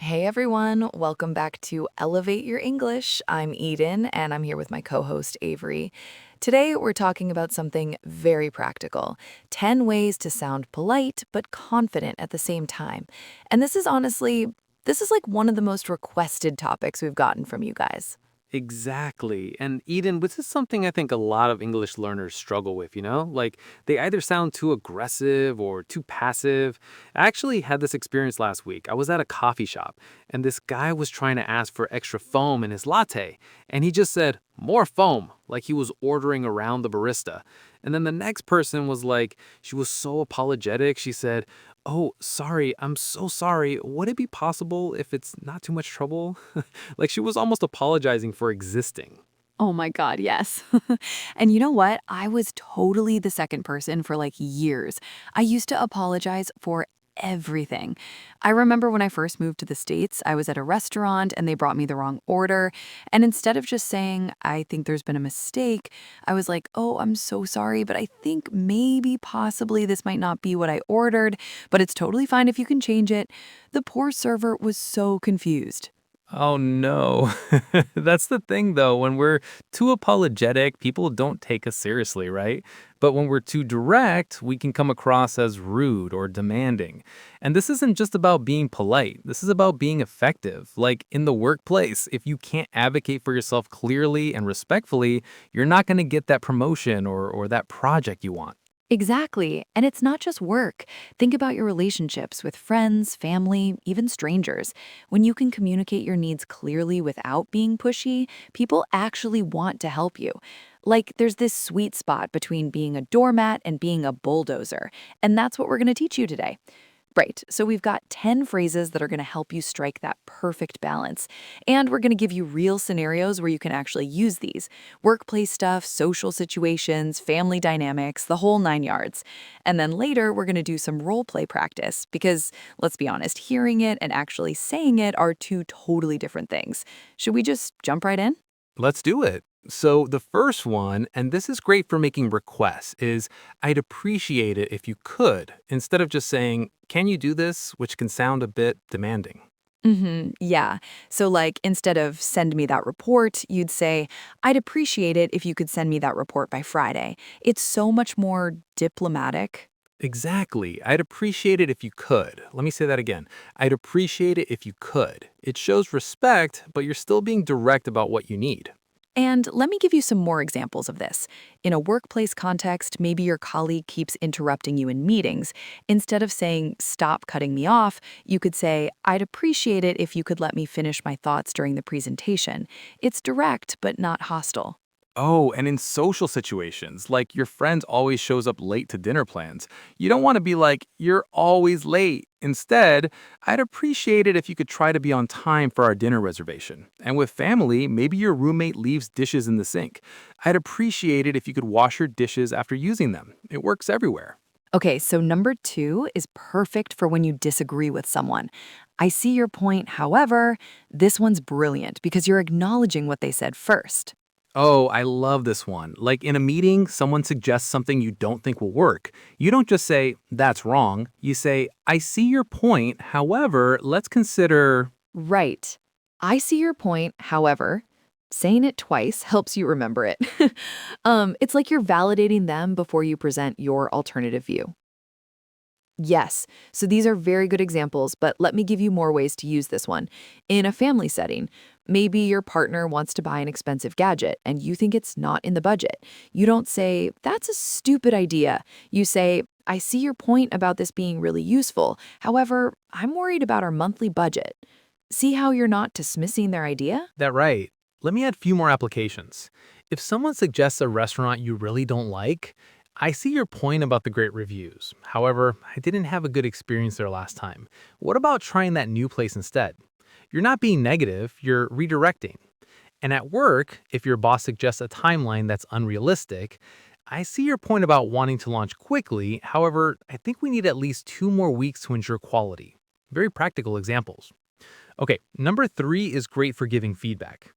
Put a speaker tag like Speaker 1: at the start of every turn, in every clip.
Speaker 1: Hey everyone, welcome back to Elevate Your English. I'm Eden and I'm here with my co host Avery. Today we're talking about something very practical 10 ways to sound polite but confident at the same time. And this is like one of the most requested topics we've gotten from you guys.
Speaker 2: Exactly. And Eden, this is something I think a lot of English learners struggle with, you know? Like they either sound too aggressive or too passive. I actually had this experience last week. I was at a coffee shop and this guy was trying to ask for extra foam in his latte. And he just said, more foam, like he was ordering around the barista. And then the next person was like, she was so apologetic. She said, oh, sorry, I'm so sorry. Would it be possible if it's not too much trouble? Like she was almost apologizing for existing.
Speaker 1: Oh my God, yes. And you know what? I was totally the second person for like years. I used to apologize for everything. I remember when I first moved to the States, I was at a restaurant and they brought me the wrong order. And instead of just saying, I think there's been a mistake, I was like, oh, I'm so sorry, but I think maybe possibly this might not be what I ordered, but it's totally fine if you can change it. The poor server was so confused.
Speaker 2: Oh no. That's the thing though. When we're too apologetic, people don't take us seriously, right? But when we're too direct, we can come across as rude or demanding. And this isn't just about being polite, this is about being effective. Like in the workplace, if you can't advocate for yourself clearly and respectfully, you're not going to get that promotion or that project you want.
Speaker 1: Exactly. And it's not just work. Think about your relationships with friends, family, even strangers. When you can communicate your needs clearly without being pushy, people actually want to help you. Like there's this sweet spot between being a doormat and being a bulldozer. And that's what we're going to teach you today. Right. So we've got 10 phrases that are going to help you strike that perfect balance. And we're going to give you real scenarios where you can actually use these workplace stuff, social situations, family dynamics, the whole nine yards. And then later, we're going to do some role play practice because let's be honest, hearing it and actually saying it are two totally different things. Should we just jump right in?
Speaker 2: Let's do it. So, the first one, and this is great for making requests, is I'd appreciate it if you could, instead of just saying, can you do this, which can sound a bit demanding.
Speaker 1: Yeah. So, like, instead of send me that report, you'd say, I'd appreciate it if you could send me that report by Friday. It's so much more diplomatic.
Speaker 2: Exactly. I'd appreciate it if you could. Let me say that again. I'd appreciate it if you could. It shows respect, but you're still being direct about what you need.
Speaker 1: And let me give you some more examples of this. In a workplace context, maybe your colleague keeps interrupting you in meetings. Instead of saying, stop cutting me off, you could say, I'd appreciate it if you could let me finish my thoughts during the presentation. It's direct, but not hostile.
Speaker 2: Oh, and in social situations, like your friend always shows up late to dinner plans, you don't want to be like, you're always late. Instead, I'd appreciate it if you could try to be on time for our dinner reservation. And with family, maybe your roommate leaves dishes in the sink. I'd appreciate it if you could wash your dishes after using them. It works everywhere.
Speaker 1: Okay, so number two is perfect for when you disagree with someone. I see your point. However, this one's brilliant because you're acknowledging what they said first.
Speaker 2: Oh, I love this one. Like in a meeting, someone suggests something you don't think will work. You don't just say, that's wrong. You say, I see your point. However, let's consider.
Speaker 1: Right. I see your point. However, saying it twice helps you remember it. It's like you're validating them before you present your alternative view. Yes. So these are very good examples, but let me give you more ways to use this one. In a family setting, maybe your partner wants to buy an expensive gadget and you think it's not in the budget. You don't say, that's a stupid idea. You say, I see your point about this being really useful. However, I'm worried about our monthly budget. See how you're not dismissing their idea?
Speaker 2: That right. Let me add a few more applications. If someone suggests a restaurant you really don't like, I see your point about the great reviews. However, I didn't have a good experience there last time. What about trying that new place instead? You're not being negative, you're redirecting. And at work, if your boss suggests a timeline that's unrealistic, I see your point about wanting to launch quickly. However, I think we need at least 2 more weeks to ensure quality. Very practical examples. Okay, number three is great for giving feedback.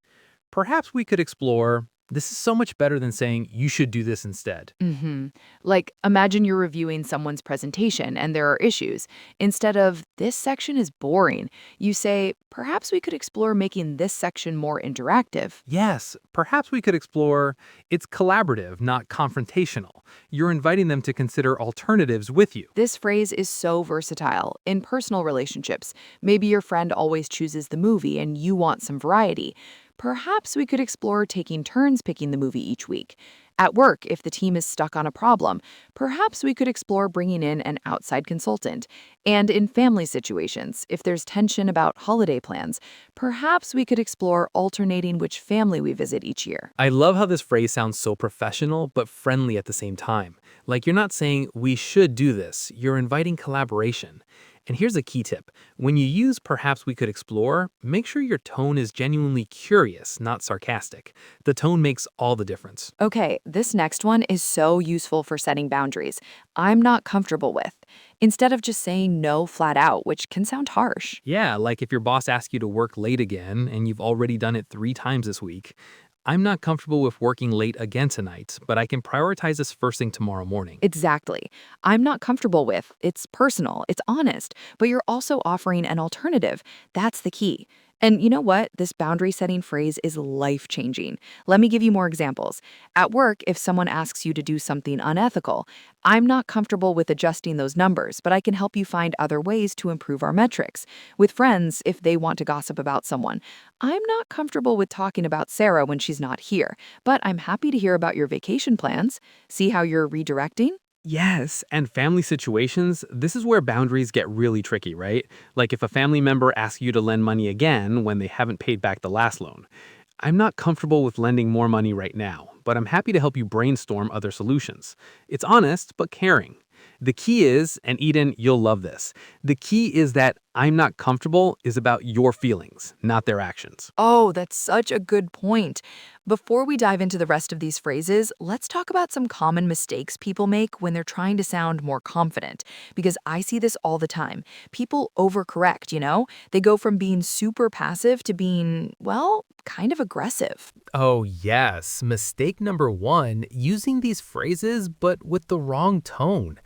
Speaker 2: Perhaps we could explore,
Speaker 3: This is so much better than saying you should do this instead.
Speaker 1: Hmm. Like, imagine you're reviewing someone's presentation and there are issues. Instead of, this section is boring, you say, perhaps we could explore making this section more interactive.
Speaker 3: Yes, perhaps we could explore it's collaborative, not confrontational. You're inviting them to consider alternatives with you.
Speaker 1: This phrase is so versatile. In personal relationships, maybe your friend always chooses the movie and you want some variety. Perhaps we could explore taking turns picking the movie each week. At work, if the team is stuck on a problem, perhaps we could explore bringing in an outside consultant. And in family situations, if there's tension about holiday plans, perhaps we could explore alternating which family we visit each year.
Speaker 3: I love how this phrase sounds so professional but friendly at the same time. Like you're not saying we should do this, you're inviting collaboration. And here's a key tip. When you use perhaps we could explore, make sure your tone is genuinely curious, not sarcastic. The tone makes all the difference.
Speaker 1: Okay, this next one is so useful for setting boundaries. I'm not comfortable with. Instead of just saying no flat out, which can sound harsh.
Speaker 3: Yeah, like if your boss asks you to work late again and you've already done it 3 times this week. I'm not comfortable with working late again tonight, but I can prioritize this first thing tomorrow morning.
Speaker 1: Exactly. I'm not comfortable with. It's personal, it's honest, but you're also offering an alternative. That's the key. And you know what? This boundary setting phrase is life changing. Let me give you more examples. At work, if someone asks you to do something unethical, I'm not comfortable with adjusting those numbers, but I can help you find other ways to improve our metrics. With friends, if they want to gossip about someone, I'm not comfortable with talking about Sarah when she's not here, but I'm happy to hear about your vacation plans. See how you're redirecting?
Speaker 3: Yes, and family situations, this is where boundaries get really tricky, right? Like if a family member asks you to lend money again when they haven't paid back the last loan. I'm not comfortable with lending more money right now, but I'm happy to help you brainstorm other solutions. It's honest, but caring. The key is, and Eden, you'll love this, the key is that I'm not comfortable is about your feelings, not their actions.
Speaker 1: Oh, that's such a good point. Before we dive into the rest of these phrases, let's talk about some common mistakes people make when they're trying to sound more confident. Because I see this all the time. People overcorrect, you know? They go from being super passive to being, well, kind of aggressive.
Speaker 3: Oh, yes. Mistake number one, using these phrases but with the wrong tone.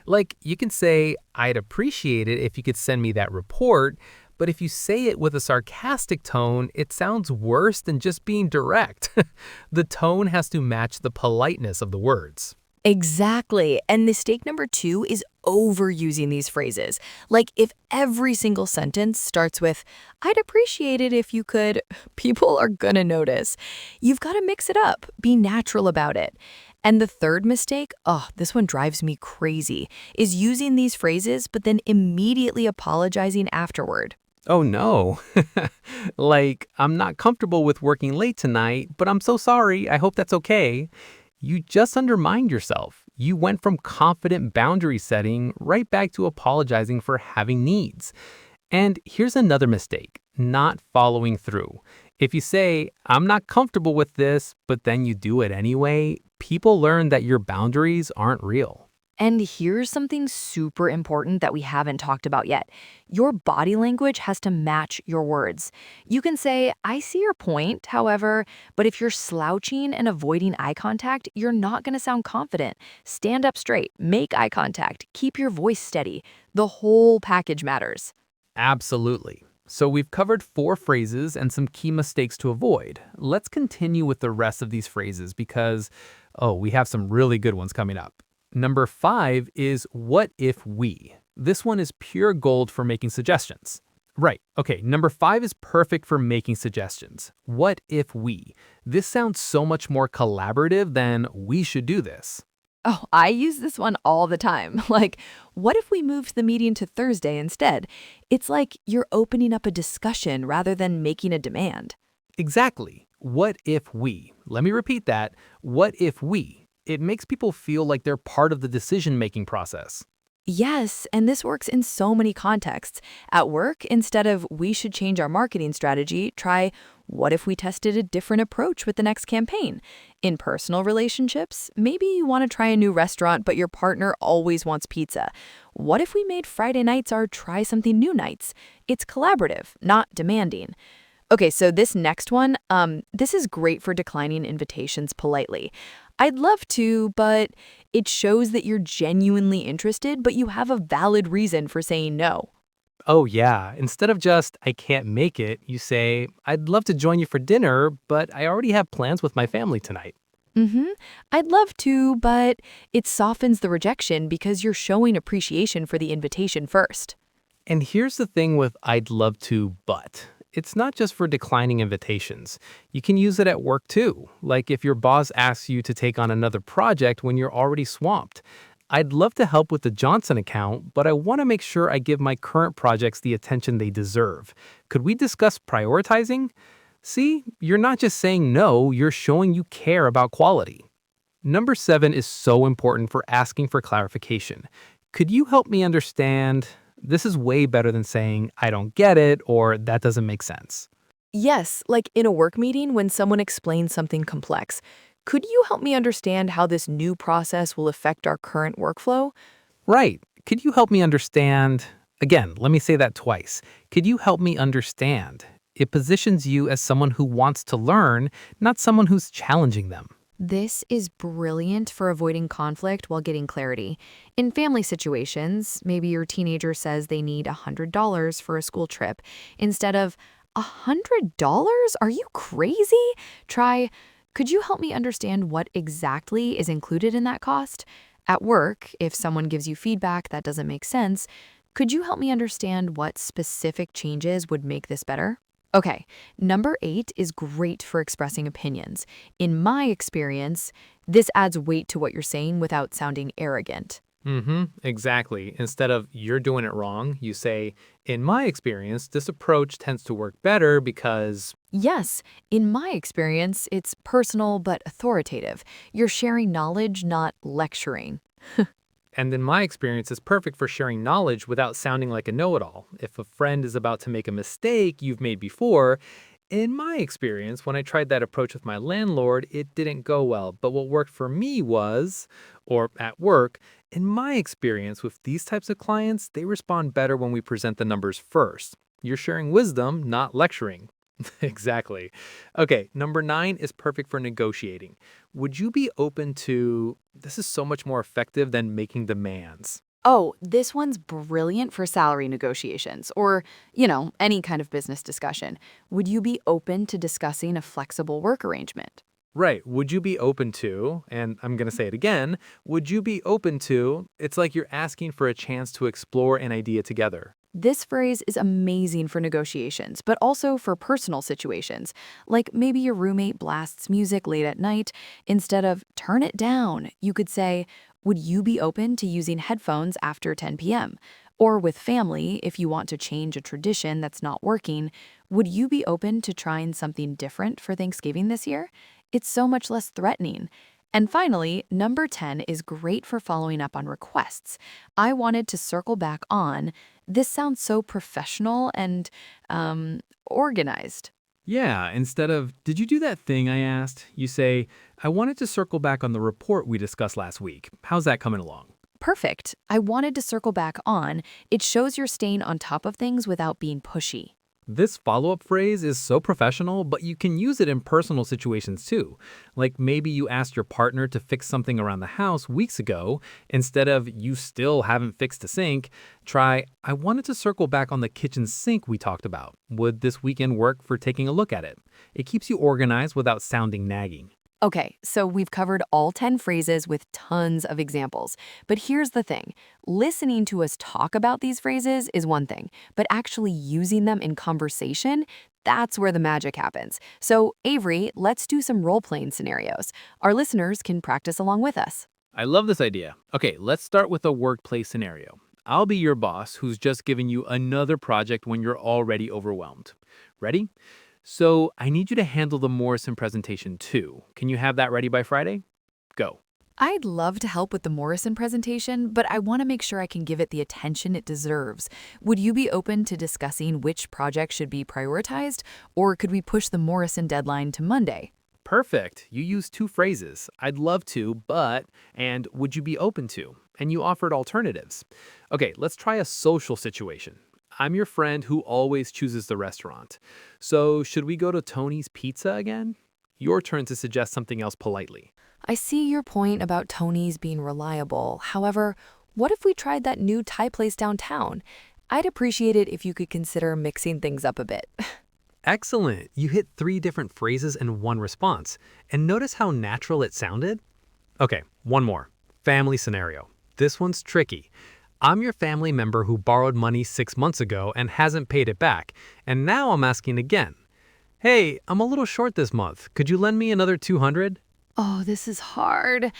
Speaker 3: Like, you can say, I'd appreciate it if you could send me that report, but if you say it with a sarcastic tone, it sounds worse than just being direct. The tone has to match the politeness of the words.
Speaker 1: Exactly. And mistake number two is overusing these phrases. Like if every single sentence starts with, I'd appreciate it if you could, people are gonna notice. You've got to mix it up, be natural about it. And the third mistake, oh, this one drives me crazy, is using these phrases but then immediately apologizing afterward.
Speaker 3: Oh no. Like, I'm not comfortable with working late tonight, but I'm so sorry. I hope that's okay. You just undermined yourself. You went from confident boundary setting right back to apologizing for having needs. And here's another mistake, not following through. If you say, I'm not comfortable with this, but then you do it anyway, people learn that your boundaries aren't real.
Speaker 1: And here's something super important that we haven't talked about yet. Your body language has to match your words. You can say, I see your point, however, but if you're slouching and avoiding eye contact, you're not going to sound confident. Stand up straight, make eye contact, keep your voice steady. The whole package matters.
Speaker 3: Absolutely. So we've covered 4 phrases and some key mistakes to avoid. Let's continue with the rest of these phrases because, oh, we have some really good ones coming up. Number 5 is what if we? This one is pure gold for making suggestions. Right. Okay. Number 5 is perfect for making suggestions. What if we? This sounds so much more collaborative than we should do this.
Speaker 1: Oh, I use this one all the time. Like, what if we moved the meeting to Thursday instead? It's like you're opening up a discussion rather than making a demand.
Speaker 3: Exactly. What if we? Let me repeat that. What if we? It makes people feel like they're part of the decision-making process.
Speaker 1: Yes, and this works in so many contexts. At work, instead of we should change our marketing strategy, try what if we tested a different approach with the next campaign? In personal relationships, maybe you want to try a new restaurant, but your partner always wants pizza. What if we made Friday nights our try something new nights? It's collaborative, not demanding. Okay, so this next one, this is great for declining invitations politely. I'd love to, but it shows that you're genuinely interested, but you have a valid reason for saying no.
Speaker 3: Oh, yeah. Instead of just, I can't make it, you say, I'd love to join you for dinner, but I already have plans with my family tonight.
Speaker 1: Mm-hmm. I'd love to, but it softens the rejection because you're showing appreciation for the invitation first.
Speaker 3: And here's the thing with I'd love to, but it's not just for declining invitations. You can use it at work too. Like if your boss asks you to take on another project when you're already swamped. I'd love to help with the Johnson account, but I want to make sure I give my current projects the attention they deserve. Could we discuss prioritizing? See, you're not just saying no, you're showing you care about quality. Number 7 is so important for asking for clarification. Could you help me understand? This is way better than saying, I don't get it or that doesn't make sense.
Speaker 1: Yes, like in a work meeting when someone explains something complex. Could you help me understand how this new process will affect our current workflow?
Speaker 3: Right. Could you help me understand? Again, let me say that twice. Could you help me understand? It positions you as someone who wants to learn, not someone who's challenging them.
Speaker 1: This is brilliant for avoiding conflict while getting clarity. In family situations, maybe your teenager says they need $100 for a school trip. Instead of, $100? Are you crazy? Try, could you help me understand what exactly is included in that cost? At work, if someone gives you feedback that doesn't make sense, could you help me understand what specific changes would make this better? Okay, number 8 is great for expressing opinions. In my experience, this adds weight to what you're saying without sounding arrogant.
Speaker 3: Exactly. Instead of you're doing it wrong, you say, in my experience, this approach tends to work better because.
Speaker 1: Yes, in my experience, it's personal but authoritative. You're sharing knowledge, not lecturing.
Speaker 3: And in my experience, it's perfect for sharing knowledge without sounding like a know it all. If a friend is about to make a mistake you've made before, in my experience, when I tried that approach with my landlord, it didn't go well. But what worked for me was, or at work, in my experience with these types of clients, they respond better when we present the numbers first. You're sharing wisdom, not lecturing. Exactly. Okay, number 9 is perfect for negotiating. Would you be open to this is so much more effective than making demands?
Speaker 1: Oh, this one's brilliant for salary negotiations or, any kind of business discussion. Would you be open to discussing a flexible work arrangement?
Speaker 3: Right. Would you be open to, and I'm going to say it again, would you be open to, it's like you're asking for a chance to explore an idea together.
Speaker 1: This phrase is amazing for negotiations, but also for personal situations. Like maybe your roommate blasts music late at night. Instead of turn it down, you could say, would you be open to using headphones after 10 p.m.? Or with family, if you want to change a tradition that's not working, would you be open to trying something different for Thanksgiving this year? It's so much less threatening. And finally, number 10 is great for following up on requests. I wanted to circle back on. This sounds so professional and organized.
Speaker 3: Yeah, instead of, did you do that thing I asked? You say, I wanted to circle back on the report we discussed last week. How's that coming along?
Speaker 1: Perfect. I wanted to circle back on. It shows you're staying on top of things without being pushy.
Speaker 3: This follow up phrase is so professional, but you can use it in personal situations too. Like maybe you asked your partner to fix something around the house weeks ago. Instead of you still haven't fixed the sink, try I wanted to circle back on the kitchen sink we talked about. Would this weekend work for taking a look at it? It keeps you organized without sounding nagging.
Speaker 1: Okay, so we've covered all 10 phrases with tons of examples. But here's the thing. Listening to us talk about these phrases is one thing, but actually using them in conversation, that's where the magic happens. So, Avery, let's do some role-playing scenarios. Our listeners can practice along with us.
Speaker 3: I love this idea. Okay, let's start with a workplace scenario. I'll be your boss who's just giving you another project when you're already overwhelmed. Ready? So I need you to handle the Morrison presentation too. Can you have that ready by Friday? Go.
Speaker 1: I'd love to help with the Morrison presentation, but I want to make sure I can give it the attention it deserves. Would you be open to discussing which project should be prioritized, or could we push the Morrison deadline to Monday?
Speaker 3: Perfect. You used two phrases. I'd love to, but, and would you be open to? And you offered alternatives. Okay, let's try a social situation. I'm your friend who always chooses the restaurant. So, should we go to Tony's Pizza again? Your turn to suggest something else politely.
Speaker 1: I see your point about Tony's being reliable. However, what if we tried that new Thai place downtown? I'd appreciate it if you could consider mixing things up a bit.
Speaker 3: Excellent. You hit 3 different phrases and 1 response. And notice how natural it sounded? Okay, one more. Family scenario. This one's tricky. I'm your family member who borrowed money 6 months ago and hasn't paid it back, and now I'm asking again. Hey, I'm a little short this month. Could you lend me another 200?
Speaker 1: Oh, this is hard.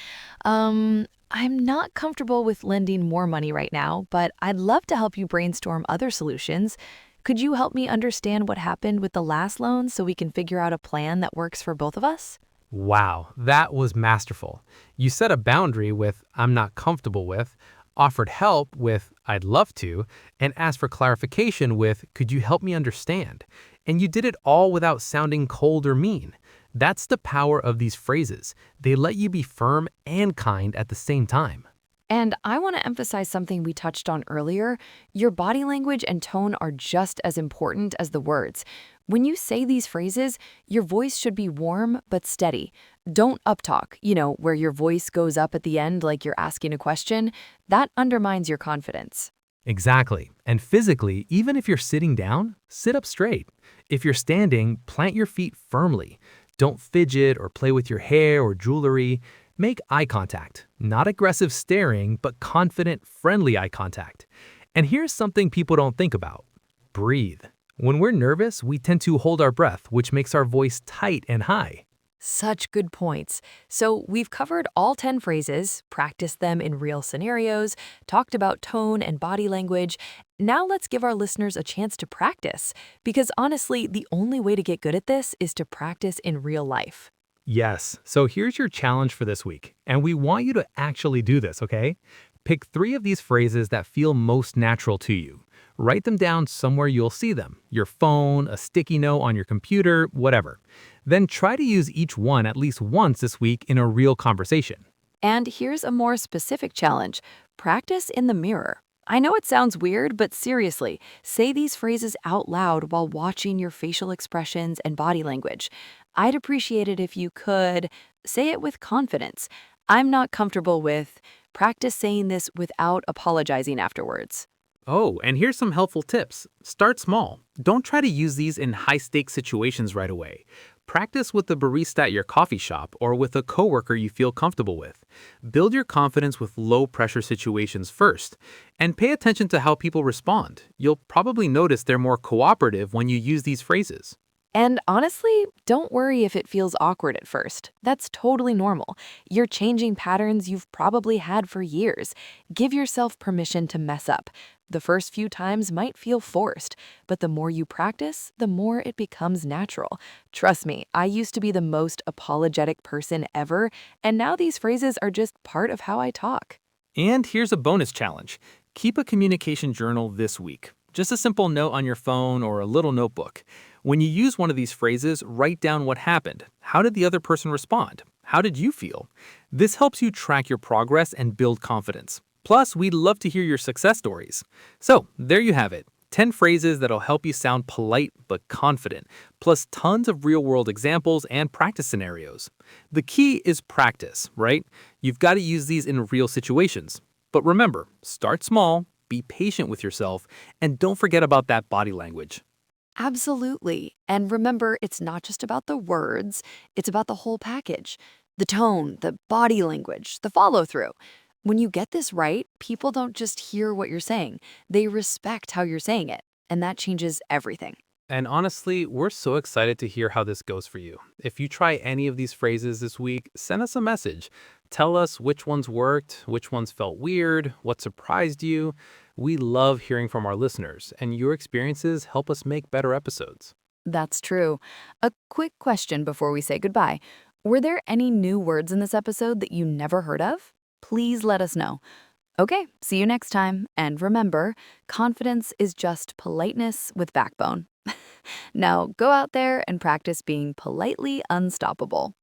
Speaker 1: I'm not comfortable with lending more money right now, but I'd love to help you brainstorm other solutions. Could you help me understand what happened with the last loan so we can figure out a plan that works for both of us?
Speaker 3: Wow, that was masterful. You set a boundary with I'm not comfortable with, offered help with I'd love to, and asked for clarification with could you help me understand? And you did it all without sounding cold or mean. That's the power of these phrases. They let you be firm and kind at the same time.
Speaker 1: And I want to emphasize something we touched on earlier. Your body language and tone are just as important as the words. When you say these phrases, your voice should be warm but steady. Don't uptalk, where your voice goes up at the end like you're asking a question. That undermines your confidence.
Speaker 3: Exactly. And physically, even if you're sitting down, sit up straight. If you're standing, plant your feet firmly. Don't fidget or play with your hair or jewelry. Make eye contact, not aggressive staring, but confident, friendly eye contact. And here's something people don't think about. Breathe. When we're nervous, we tend to hold our breath, which makes our voice tight and high.
Speaker 1: Such good points. So we've covered all 10 phrases, practiced them in real scenarios, talked about tone and body language. Now let's give our listeners a chance to practice, because honestly, the only way to get good at this is to practice in real life.
Speaker 3: Yes, so here's your challenge for this week, and we want you to actually do this, okay? Pick 3 of these phrases that feel most natural to you. Write them down somewhere you'll see them, your phone, a sticky note on your computer, whatever. Then try to use each one at least once this week in a real conversation.
Speaker 1: And here's a more specific challenge. Practice in the mirror. I know it sounds weird, but seriously, say these phrases out loud while watching your facial expressions and body language. I'd appreciate it if you could say it with confidence. I'm not comfortable with. Practice saying this without apologizing afterwards.
Speaker 2: Oh, and here's some helpful tips. Start small. Don't try to use these in high-stakes situations right away. Practice with the barista at your coffee shop or with a coworker you feel comfortable with. Build your confidence with low-pressure situations first, and pay attention to how people respond. You'll probably notice they're more cooperative when you use these phrases.
Speaker 1: And honestly, don't worry if it feels awkward at first. That's totally normal. You're changing patterns you've probably had for years. Give yourself permission to mess up. The first few times might feel forced, but the more you practice, the more it becomes natural. Trust me, I used to be the most apologetic person ever, and now these phrases are just part of how I talk.
Speaker 2: And here's a bonus challenge. Keep a communication journal this week. Just a simple note on your phone or a little notebook. When you use one of these phrases, write down what happened. How did the other person respond? How did you feel? This helps you track your progress and build confidence. Plus, we'd love to hear your success stories. So, there you have it. 10 phrases that'll help you sound polite but confident, plus tons of real-world examples and practice scenarios. The key is practice, right? You've got to use these in real situations. But remember, start small, be patient with yourself, and don't forget about that body language.
Speaker 1: Absolutely. And remember, it's not just about the words, it's about the whole package. The tone, the body language, the follow-through. When you get this right, people don't just hear what you're saying, they respect how you're saying it. And that changes everything.
Speaker 2: And honestly, we're so excited to hear how this goes for you. If you try any of these phrases this week, send us a message. Tell us which ones worked, which ones felt weird, what surprised you. We love hearing from our listeners, and your experiences help us make better episodes.
Speaker 1: That's true. A quick question before we say goodbye. Were there any new words in this episode that you never heard of? Please let us know. Okay, see you next time. And remember, confidence is just politeness with backbone. Now go out there and practice being politely unstoppable.